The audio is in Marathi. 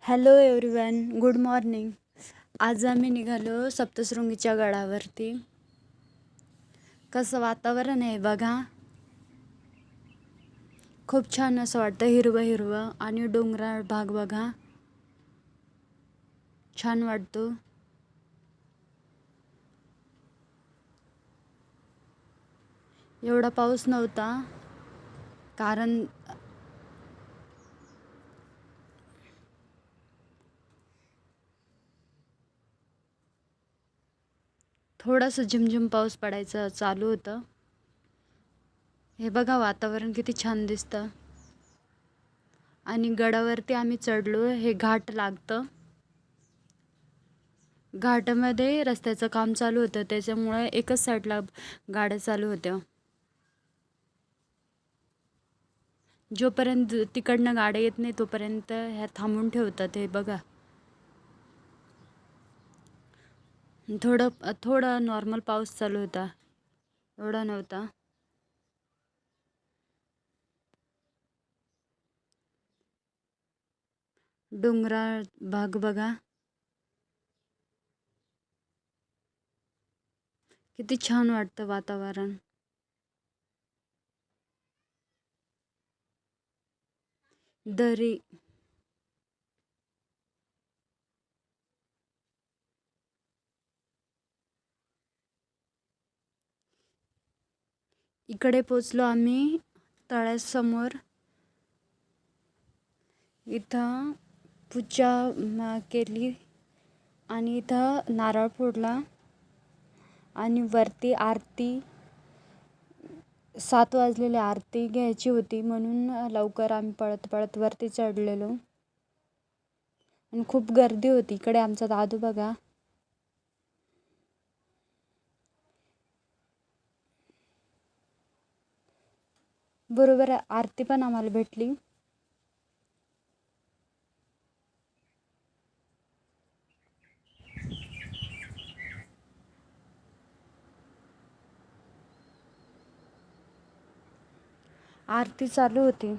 Hello everyone, good morning. आज आम्ही निघालो सप्तशृंगीच्या गडावरती. कसं वातावरण आहे बघा, खूप छान असं वाटतं, हिरवं हिरवं आणि डोंगराळ भाग बघा, छान वाटतो. एवढा पाऊस नव्हता कारण थोडंसं झिमझिम पाऊस पडायचं चालू होतं. हे बघा वातावरण किती छान दिसतं. आणि गडावरती आम्ही चढलो. हे घाट लागतं. घाटामध्ये रस्त्याचं काम चालू होतं, त्याच्यामुळे एकच साईडला गाड्या चालू होत्या. जोपर्यंत तिकडनं गाड्या येत नाही तोपर्यंत ह्या थांबून ठेवतात. हे बघा, थोडा नॉर्मल पाऊस चालू होता, एवढा नव्हता. डोंगराळ भाग बघा, किती छान वाटतं वातावरण. दरी, इकडे पोचलो आम्ही तळ्यासमोर. इथं पूजा केली आणि इथं नारळ फोडला आणि वरती आरती, 7 वाजलेली आरती घ्यायची होती म्हणून लवकर आम्ही पळत पळत वरती चढलेलो. आणि खूप गर्दी होती. इकडे आमचा दादू बघा, बरोबर आरती पण आम्हाला भेटली. आरती चालू होती.